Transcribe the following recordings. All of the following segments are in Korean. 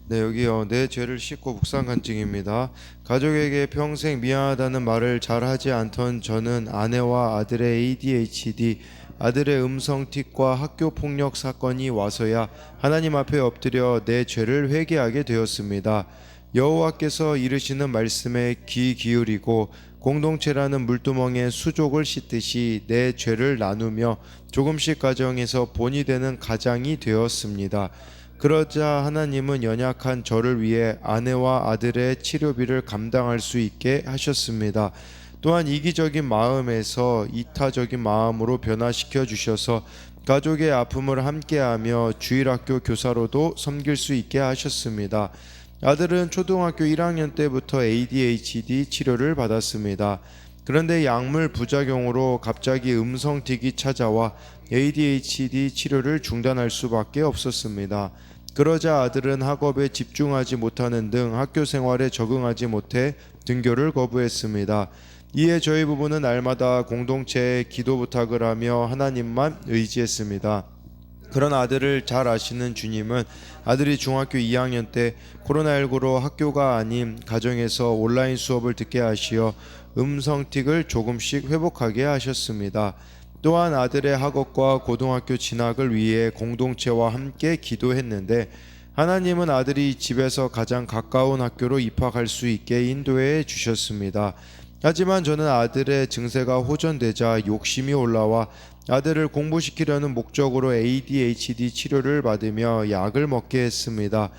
네, 여기요. 내 죄를 씻고 묵상 간증입니다. 가족에게 평생 미안하다는 말을 잘 하지 않던 저는 아내와 아들의 ADHD, 아들의 음성틱과 학교 폭력 사건이 와서야 하나님 앞에 엎드려 내 죄를 회개하게 되었습니다. 여호와께서 이르시는 말씀에 귀 기울이고 공동체라는 물두멍에 수족을 씻듯이 내 죄를 나누며 조금씩 가정에서 본이 되는 가장이 되었습니다. 그러자 하나님은 연약한 저를 위해 아내와 아들의 치료비를 감당할 수 있게 하셨습니다. 또한 이기적인 마음에서 이타적인 마음으로 변화시켜 주셔서 가족의 아픔을 함께하며 주일학교 교사로도 섬길 수 있게 하셨습니다. 아들은 초등학교 1학년 때부터 ADHD 치료를 받았습니다. 그런데 약물 부작용으로 갑자기 음성틱이 찾아와 ADHD 치료를 중단할 수밖에 없었습니다. 그러자 아들은 학업에 집중하지 못하는 등 학교 생활에 적응하지 못해 등교를 거부했습니다. 이에 저희 부부는 날마다 공동체에 기도 부탁을 하며 하나님만 의지했습니다. 그런 아들을 잘 아시는 주님은 아들이 중학교 2학년 때 코로나19로 학교가 아닌 가정에서 온라인 수업을 듣게 하시어 음성틱을 조금씩 회복하게 하셨습니다. 또한 아들의 학업과 고등학교 진학을 위해 공동체와 함께 기도했는데 하나님은 아들이 집에서 가장 가까운 학교로 입학할 수 있게 인도해 주셨습니다. 하지만 저는 아들의 증세가 호전되자 욕심이 올라와 아들을 공부시키려는 목적으로 ADHD 치료를 받으며 약을 먹게 했습니다.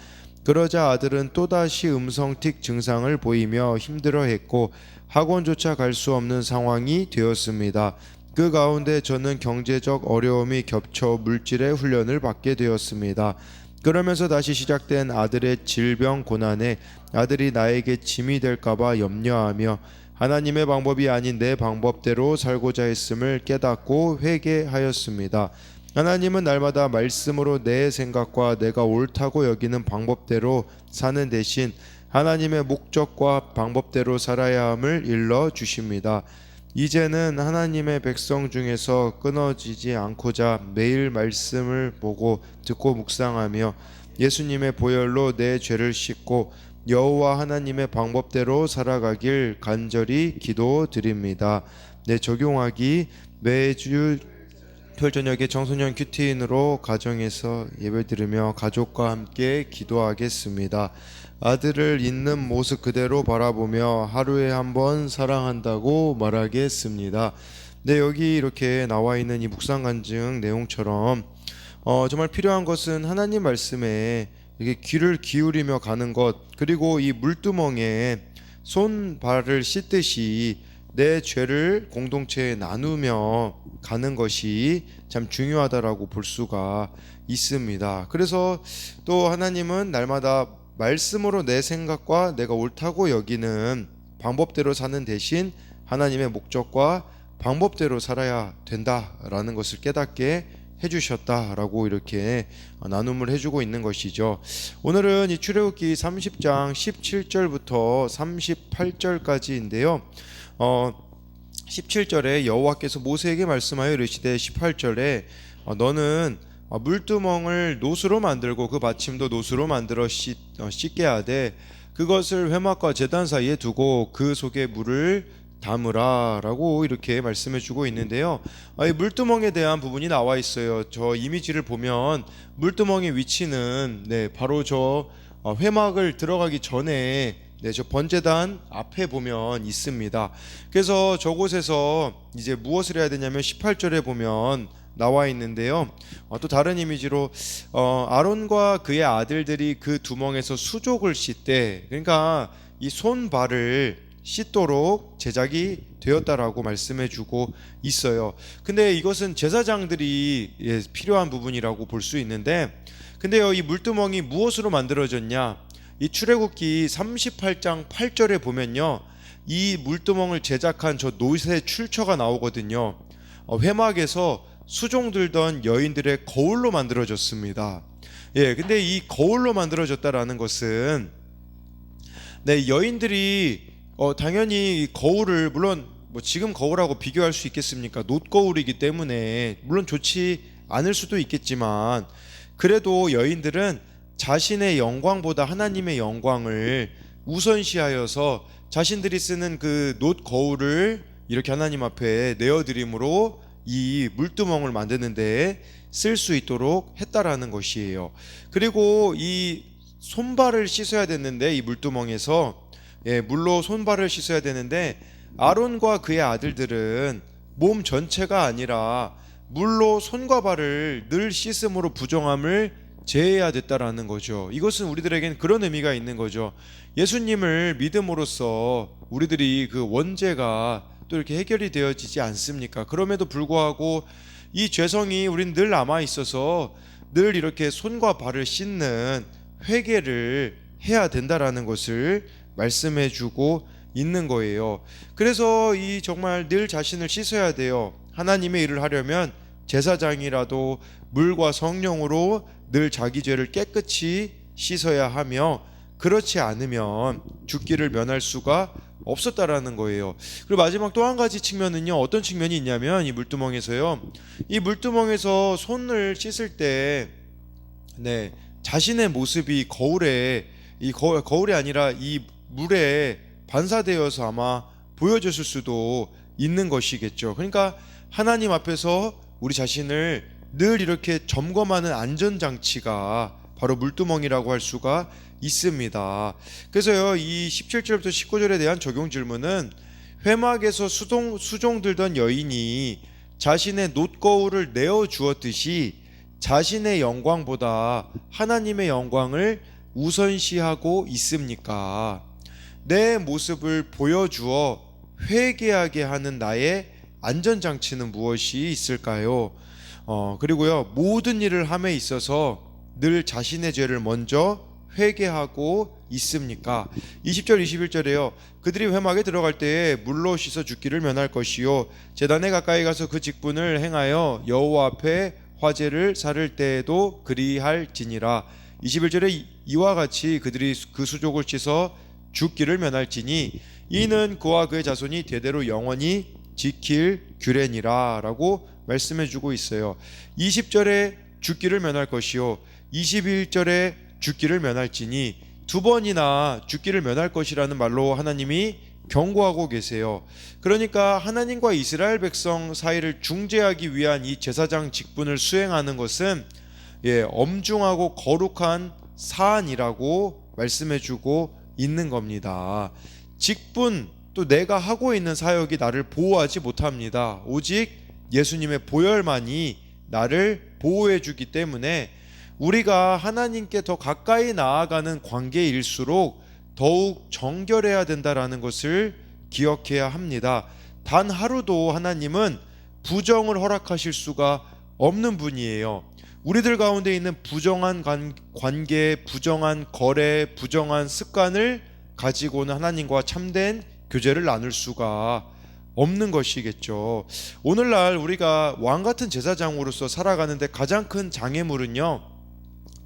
그러자 아들은 또다시 음성틱 증상을 보이며 힘들어했고 학원조차 갈 수 없는 상황이 되었습니다. 그 가운데 저는 경제적 어려움이 겹쳐 물질의 훈련을 받게 되었습니다. 그러면서 다시 시작된 아들의 질병 고난에 아들이 나에게 짐이 될까봐 염려하며 하나님의 방법이 아닌 내 방법대로 살고자 했음을 깨닫고 회개하였습니다. 하나님은 날마다 말씀으로 내 생각과 내가 옳다고 여기는 방법대로 사는 대신 하나님의 목적과 방법대로 살아야 함을 일러 주십니다. 이제는 하나님의 백성 중에서 끊어지지 않고자 매일 말씀을 보고 듣고 묵상하며 예수님의 보혈로 내 죄를 씻고 여호와 하나님의 방법대로 살아가길 간절히 기도드립니다. 네, 적용하기 매주 토요일 저녁에 청소년 큐티인으로 가정에서 예배 드리며 가족과 함께 기도하겠습니다. 아들을 있는 모습 그대로 바라보며 하루에 한 번 사랑한다고 말하겠습니다. 네, 여기 이렇게 나와 있는 이 묵상 간증 내용처럼 정말 필요한 것은 하나님 말씀에 이렇게 귀를 기울이며 가는 것, 그리고 이 물두멍에 손발을 씻듯이 내 죄를 공동체에 나누며 가는 것이 참 중요하다라고 볼 수가 있습니다. 그래서 또 하나님은 날마다 말씀으로 내 생각과 내가 옳다고 여기는 방법대로 사는 대신 하나님의 목적과 방법대로 살아야 된다라는 것을 깨닫게 해주셨다라고 이렇게 나눔을 해주고 있는 것이죠. 오늘은 이 출애굽기 30장 17절부터 38절까지인데요. 17절에 여호와께서 모세에게 말씀하여 이르시되 18절에 너는 물두멍을 노수로 만들고 그 받침도 노수로 만들어 씻게 하되 그것을 회막과 제단 사이에 두고 그 속에 물을 담으라 라고 이렇게 말씀해 주고 있는데요. 이 물두멍에 대한 부분이 나와 있어요. 저 이미지를 보면 물두멍의 위치는 바로 저 회막을 들어가기 전에 저 번제단 앞에 보면 있습니다. 그래서 저곳에서 이제 무엇을 해야 되냐면 18절에 보면 나와 있는데요. 또 다른 이미지로 아론과 그의 아들들이 그 두멍에서 수족을 씻되, 그러니까 이 손발을 씻도록 제작이 되었다라고 말씀해주고 있어요. 근데 이것은 제사장들이 필요한 부분이라고 볼 수 있는데, 근데요, 이 물두멍이 무엇으로 만들어졌냐? 이 출애굽기 38장 8절에 보면요, 이 물두멍을 제작한 저 노새 출처가 나오거든요. 회막에서 수종 들던 여인들의 거울로 만들어졌습니다. 근데 이 거울로 만들어졌다라는 것은 여인들이 당연히 거울을, 물론 뭐 지금 거울하고 비교할 수 있겠습니까? 놋거울이기 때문에 물론 좋지 않을 수도 있겠지만, 그래도 여인들은 자신의 영광보다 하나님의 영광을 우선시하여서 자신들이 쓰는 그 놋 거울을 이렇게 하나님 앞에 내어드림으로 이 물두멍을 만드는 데에 쓸 수 있도록 했다라는 것이에요. 그리고 이 손발을 씻어야 됐는데, 이 물두멍에서 물로 손발을 씻어야 되는데, 아론과 그의 아들들은 몸 전체가 아니라 물로 손과 발을 늘 씻음으로 부정함을 제해야 됐다라는 거죠. 이것은 우리들에겐 그런 의미가 있는 거죠. 예수님을 믿음으로써 우리들이 그 원죄가 또 이렇게 해결이 되어지지 않습니까? 그럼에도 불구하고 이 죄성이 우린 늘 남아 있어서 늘 이렇게 손과 발을 씻는 회개를 해야 된다라는 것을 말씀해 주고 있는 거예요. 그래서 이 정말 늘 자신을 씻어야 돼요. 하나님의 일을 하려면 제사장이라도 물과 성령으로 늘 자기 죄를 깨끗이 씻어야 하며, 그렇지 않으면 죽기를 면할 수가 없었다라는 거예요. 그리고 마지막 또 한 가지 측면은요, 어떤 측면이 있냐면 이 물두멍에서요, 이 물두멍에서 손을 씻을 때 자신의 모습이 거울에, 이 거울이 아니라 이 물에 반사되어서 아마 보여졌을 수도 있는 것이겠죠. 그러니까 하나님 앞에서 우리 자신을 늘 이렇게 점검하는 안전장치가 바로 물두멍이라고 할 수가 있습니다. 그래서요, 이 17절부터 19절에 대한 적용 질문은, 회막에서 수종 들던 여인이 자신의 놋거울을 내어 주었듯이 자신의 영광보다 하나님의 영광을 우선시하고 있습니까? 내 모습을 보여주어 회개하게 하는 나의 안전장치는 무엇이 있을까요? 그리고요, 모든 일을 함에 있어서 늘 자신의 죄를 먼저 회개하고 있습니까? 20절 21절에요. 그들이 회막에 들어갈 때에 물로 씻어 죽기를 면할 것이요, 제단에 가까이 가서 그 직분을 행하여 여호와 앞에 화제를 사를 때에도 그리할지니라. 21절에 이와 같이 그들이 그 수족을 씻어 죽기를 면할지니 이는 그와 그의 자손이 대대로 영원히 지킬 규례니라 라고 말씀해 주고 있어요. 20절에 죽기를 면할 것이요, 21절에 죽기를 면할지니 두 번이나 죽기를 면할 것이라는 말로 하나님이 경고하고 계세요. 그러니까 하나님과 이스라엘 백성 사이를 중재하기 위한 이 제사장 직분을 수행하는 것은 엄중하고 거룩한 사안이라고 말씀해 주고 있는 겁니다. 직분, 또 내가 하고 있는 사역이 나를 보호하지 못합니다. 오직 예수님의 보혈만이 나를 보호해 주기 때문에 우리가 하나님께 더 가까이 나아가는 관계일수록 더욱 정결해야 된다라는 것을 기억해야 합니다. 단 하루도 하나님은 부정을 허락하실 수가 없는 분이에요. 우리들 가운데 있는 부정한 관계, 부정한 거래, 부정한 습관을 가지고는 하나님과 참된 교제를 나눌 수가 없는 것이겠죠. 오늘날 우리가 왕같은 제사장으로서 살아가는데 가장 큰 장애물은요,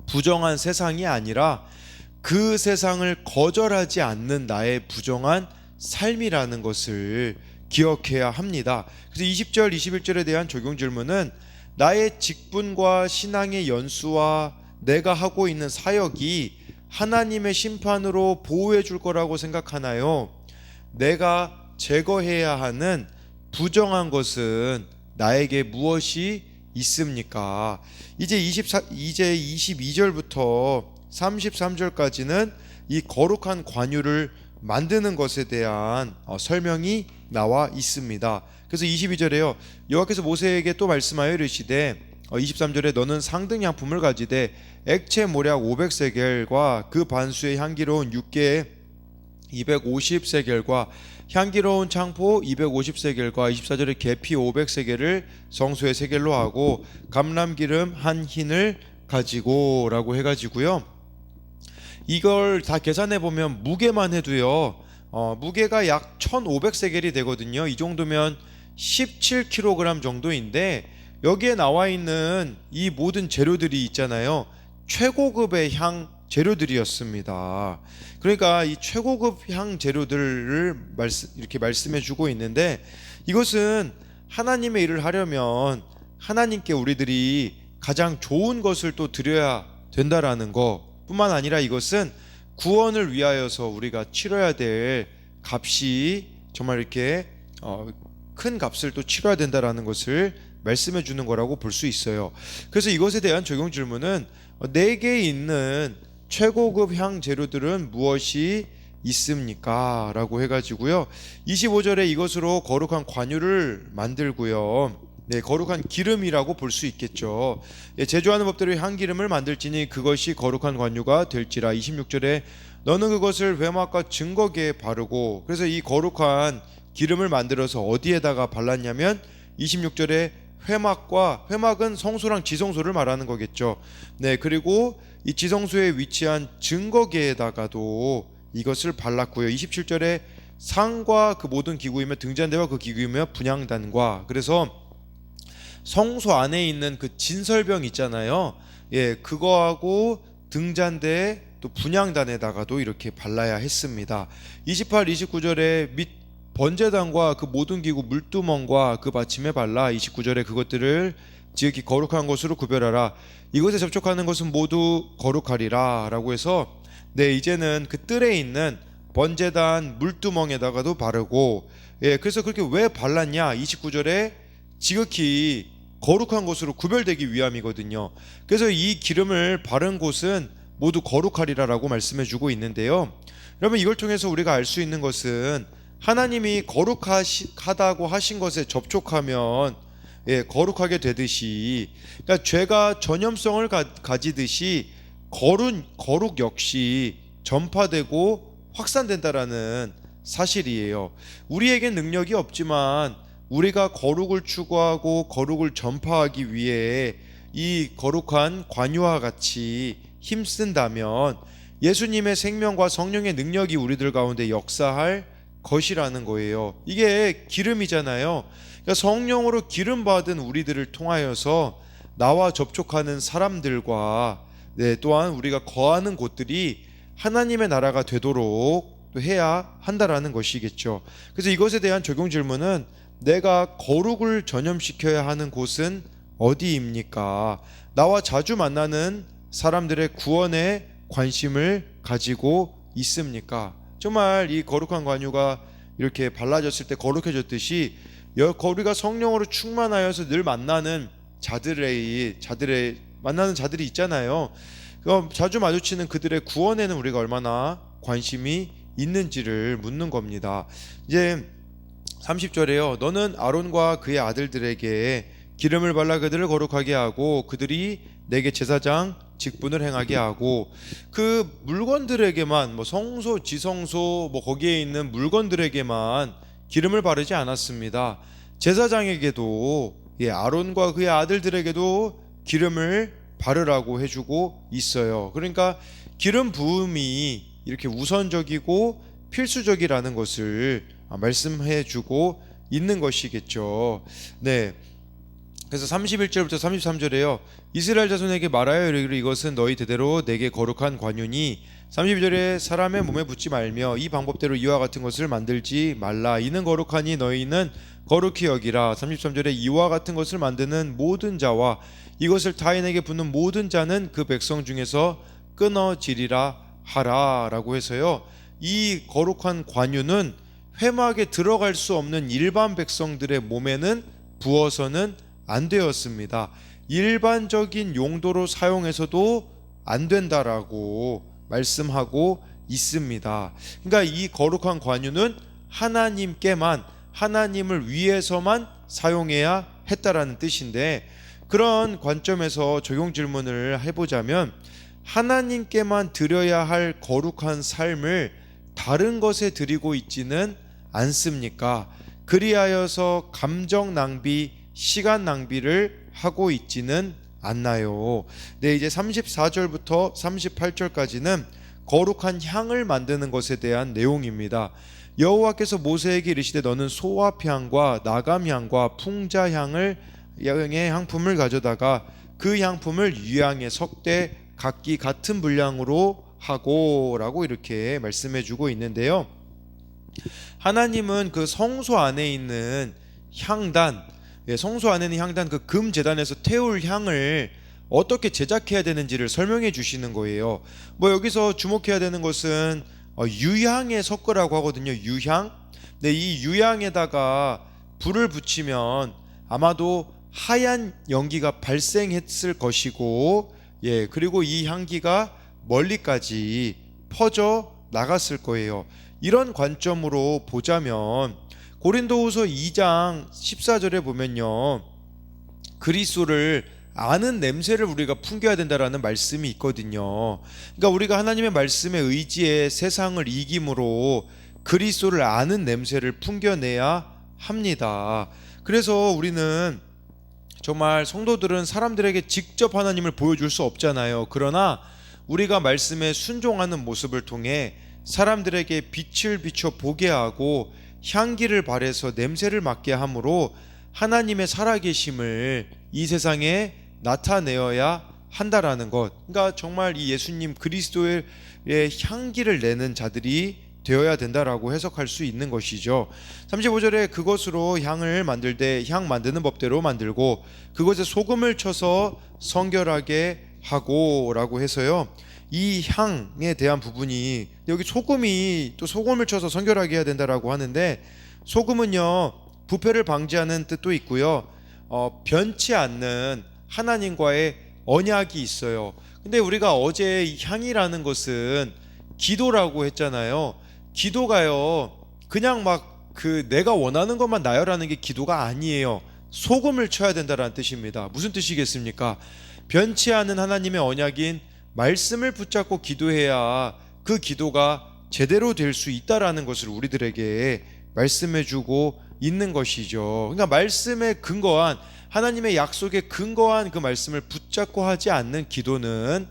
부정한 세상이 아니라 그 세상을 거절하지 않는 나의 부정한 삶이라는 것을 기억해야 합니다. 그래서 20절 21절에 대한 적용 질문은, 나의 직분과 신앙의 연수와 내가 하고 있는 사역이 하나님의 심판으로 보호해 줄 거라고 생각하나요? 내가 제거해야 하는 부정한 것은 나에게 무엇이 있습니까? 이제 22절부터 33절까지는 이 거룩한 관유를 만드는 것에 대한 설명이 나와 있습니다. 그래서 22절에요, 여호와께서 모세에게 또 말씀하여 이르시되 23절에 너는 상등 양품을 가지되 액체 모략 500세겔과 그 반수의 향기로운 육개에 250세겔과 향기로운 창포 250세겔과 24절에 계피 500세겔을 성소의 세겔로 하고 감람기름 한 흰을 가지고 라고 해가지고요, 이걸 다 계산해 보면 무게만 해도요, 무게가 약 1500세겔이 되거든요. 이 정도면 17kg 정도인데, 여기에 나와 있는 이 모든 재료들이 있잖아요, 최고급의 향 재료들이었습니다. 그러니까 이 최고급 향 재료들을 이렇게 말씀해 주고 있는데, 이것은 하나님의 일을 하려면 하나님께 우리들이 가장 좋은 것을 또 드려야 된다라는 거 뿐만 아니라 이것은 구원을 위하여서 우리가 치러야 될 값이 정말 이렇게 큰 값을 또 치러야 된다라는 것을 말씀해 주는 거라고 볼 수 있어요. 그래서 이것에 대한 적용 질문은 내게 있는 최고급 향 재료들은 무엇이 있습니까? 라고 해가지고요, 25절에 이것으로 거룩한 관유를 만들고요, 거룩한 기름이라고 볼 수 있겠죠. 제조하는 법대로 향기름을 만들지니 그것이 거룩한 관유가 될지라. 26절에 너는 그것을 회막과 증거기에 바르고, 그래서 이 거룩한 기름을 만들어서 어디에다가 발랐냐면 26절에 회막은 성소랑 지성소를 말하는 거겠죠. 그리고 이 지성소에 위치한 증거기에다가도 이것을 발랐고요. 27절에 상과 그 모든 기구이며 등잔대와 그 기구이며 분향단과, 그래서 성소 안에 있는 그 진설병 있잖아요. 그거하고 등잔대 또 분향단에다가도 이렇게 발라야 했습니다. 28, 29절에 및 번제단과 그 모든 기구 물두멍과 그 받침에 발라 29절에 그것들을 지극히 거룩한 것으로 구별하라. 이것에 접촉하는 것은 모두 거룩하리라 라고 해서 이제는 그 뜰에 있는 번제단 물두멍에다가도 바르고, 그래서 그렇게 왜 발랐냐, 29절에 지극히 거룩한 것으로 구별되기 위함이거든요. 그래서 이 기름을 바른 곳은 모두 거룩하리라 라고 말씀해 주고 있는데요, 여러분 이걸 통해서 우리가 알 수 있는 것은 하나님이 거룩하다고 하신 것에 접촉하면 거룩하게 되듯이, 그러니까 죄가 전염성을 가지듯이 거룩 역시 전파되고 확산된다라는 사실이에요. 우리에겐 능력이 없지만 우리가 거룩을 추구하고 거룩을 전파하기 위해 이 거룩한 관유와 같이 힘쓴다면 예수님의 생명과 성령의 능력이 우리들 가운데 역사할 것이라는 거예요. 이게 기름이잖아요. 그러니까 성령으로 기름 받은 우리들을 통하여서 나와 접촉하는 사람들과 또한 우리가 거하는 곳들이 하나님의 나라가 되도록 또 해야 한다라는 것이겠죠. 그래서 이것에 대한 적용 질문은 내가 거룩을 전염시켜야 하는 곳은 어디입니까? 나와 자주 만나는 사람들의 구원에 관심을 가지고 있습니까? 정말 이 거룩한 관유가 이렇게 발라졌을 때 거룩해졌듯이 우리가 성령으로 충만하여서 늘 만나는 자들이 있잖아요. 자주 마주치는 그들의 구원에는 우리가 얼마나 관심이 있는지를 묻는 겁니다. 이제 30절에요. 너는 아론과 그의 아들들에게 기름을 발라 그들을 거룩하게 하고 그들이 내게 제사장 직분을 행하게 하고, 그 물건들에게만 성소, 지성소 거기에 있는 물건들에게만 기름을 바르지 않았습니다. 제사장에게도 아론과 그의 아들들에게도 기름을 바르라고 해주고 있어요. 그러니까 기름 부음이 이렇게 우선적이고 필수적이라는 것을 말씀해주고 있는 것이겠죠. 그래서 31절부터 33절에요. 이스라엘 자손에게 말하여 이르기를 이것은 너희 대대로 내게 거룩한 관유니, 32절에 사람의 몸에 붙지 말며 이 방법대로 이와 같은 것을 만들지 말라. 이는 거룩하니 너희는 거룩히 여기라. 33절에 이와 같은 것을 만드는 모든 자와 이것을 타인에게 붓는 모든 자는 그 백성 중에서 끊어지리라 하라 라고 해서요, 이 거룩한 관유는 회막에 들어갈 수 없는 일반 백성들의 몸에는 부어서는 안 되었습니다. 일반적인 용도로 사용해서도 안 된다라고 말씀하고 있습니다. 그러니까 이 거룩한 관유는 하나님께만, 하나님을 위해서만 사용해야 했다라는 뜻인데, 그런 관점에서 적용 질문을 해보자면 하나님께만 드려야 할 거룩한 삶을 다른 것에 드리고 있지는 않습니까? 그리하여서 감정 낭비, 시간 낭비를 하고 있지는 않나요? 이제 34절부터 38절까지는 거룩한 향을 만드는 것에 대한 내용입니다. 여호와께서 모세에게 이르시되 너는 소화향과 나감향과 풍자향을 양의 향품을 가져다가 그 향품을 유향의 석대 각기 같은 분량으로 하고 라고 이렇게 말씀해 주고 있는데요, 하나님은 그 성소 안에 있는 향단, 성소 안에 있는 향단 그 금 제단에서 태울 향을 어떻게 제작해야 되는지를 설명해 주시는 거예요. 뭐 여기서 주목해야 되는 것은 유향에 섞으라고 하거든요. 유향. 네, 이 유향에다가 불을 붙이면 아마도 하얀 연기가 발생했을 것이고, 예, 그리고 이 향기가 멀리까지 퍼져 나갔을 거예요. 이런 관점으로 보자면 고린도후서 2장 14절에 보면요, 그리스도를 아는 냄새를 우리가 풍겨야 된다라는 말씀이 있거든요. 그러니까 우리가 하나님의 말씀에 의지해 세상을 이김으로 그리스도를 아는 냄새를 풍겨내야 합니다. 그래서 우리는 정말 성도들은 사람들에게 직접 하나님을 보여줄 수 없잖아요. 그러나 우리가 말씀에 순종하는 모습을 통해 사람들에게 빛을 비춰 보게 하고 향기를 발해서 냄새를 맡게 함으로 하나님의 살아계심을 이 세상에 나타내어야 한다라는 것. 그러니까 정말 이 예수님 그리스도의 향기를 내는 자들이 되어야 된다라고 해석할 수 있는 것이죠. 35절에 그것으로 향을 만들 때 향 만드는 법대로 만들고 그것에 소금을 쳐서 성결하게 하고 라고 해서요, 이 향에 대한 부분이 여기 소금이 또 소금을 쳐서 성결하게 해야 된다라고 하는데, 소금은요 부패를 방지하는 뜻도 있고요, 변치 않는 하나님과의 언약이 있어요. 근데 우리가 어제 이 향이라는 것은 기도라고 했잖아요. 기도가요 그냥 막 내가 원하는 것만 나열하는 게 기도가 아니에요. 소금을 쳐야 된다라는 뜻입니다. 무슨 뜻이겠습니까? 변치 않은 하나님의 언약인 말씀을 붙잡고 기도해야 그 기도가 제대로 될 수 있다라는 것을 우리들에게 말씀해주고 있는 것이죠. 그러니까 말씀에 근거한, 하나님의 약속에 근거한 그 말씀을 붙잡고 하지 않는 기도는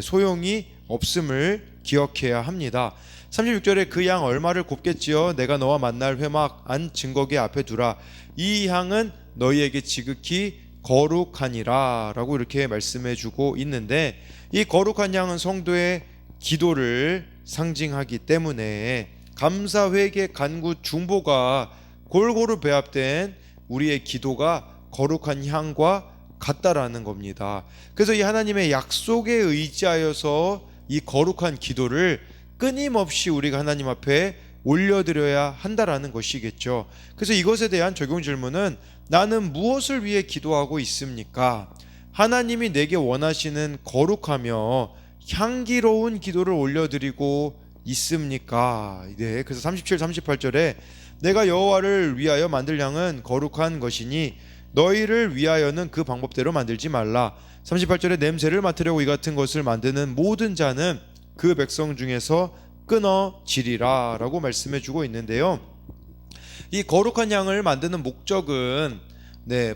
소용이 없음을 기억해야 합니다. 36절에 그 양 얼마를 곱겠지요? 내가 너와 만날 회막 안 증거기 앞에 두라. 이 향은 너희에게 지극히 거룩하니라 라고 이렇게 말씀해주고 있는데, 이 거룩한 향은 성도의 기도를 상징하기 때문에 감사, 회개, 간구, 중보가 골고루 배합된 우리의 기도가 거룩한 향과 같다라는 겁니다. 그래서 이 하나님의 약속에 의지하여서 이 거룩한 기도를 끊임없이 우리가 하나님 앞에 올려드려야 한다라는 것이겠죠. 그래서 이것에 대한 적용 질문은, 나는 무엇을 위해 기도하고 있습니까? 하나님이 내게 원하시는 거룩하며 향기로운 기도를 올려드리고 있습니까? 네, 그래서 37, 38절에 내가 여호와를 위하여 만들 향은 거룩한 것이니 너희를 위하여는 그 방법대로 만들지 말라. 38절에 냄새를 맡으려고 이 같은 것을 만드는 모든 자는 그 백성 중에서 끊어지리라 라고 말씀해주고 있는데요, 이 거룩한 향을 만드는 목적은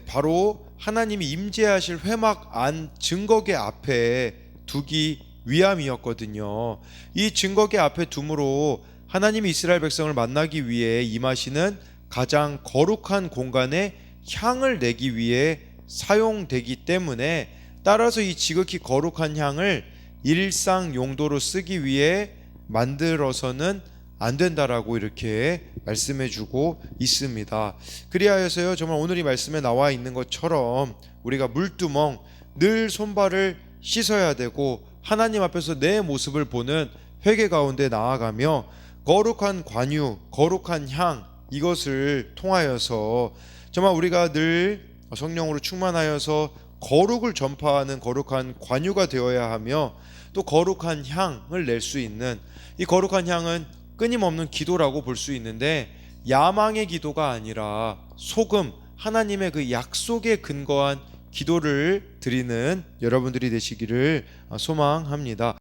바로 하나님이 임재하실 회막 안 증거궤 앞에 두기 위함이었거든요. 이 증거궤 앞에 둠으로 하나님이 이스라엘 백성을 만나기 위해 임하시는 가장 거룩한 공간에 향을 내기 위해 사용되기 때문에, 따라서 이 지극히 거룩한 향을 일상 용도로 쓰기 위해 만들어서는 안 된다라고 이렇게 말씀해주고 있습니다. 그리하여서요, 정말 오늘 이 말씀에 나와 있는 것처럼 우리가 물두멍 늘 손발을 씻어야 되고 하나님 앞에서 내 모습을 보는 회개 가운데 나아가며 거룩한 관유, 거룩한 향, 이것을 통하여서 정말 우리가 늘 성령으로 충만하여서 거룩을 전파하는 거룩한 관유가 되어야 하며, 또 거룩한 향을 낼 수 있는, 이 거룩한 향은 끊임없는 기도라고 볼 수 있는데, 야망의 기도가 아니라 소금, 하나님의 그 약속에 근거한 기도를 드리는 여러분들이 되시기를 소망합니다.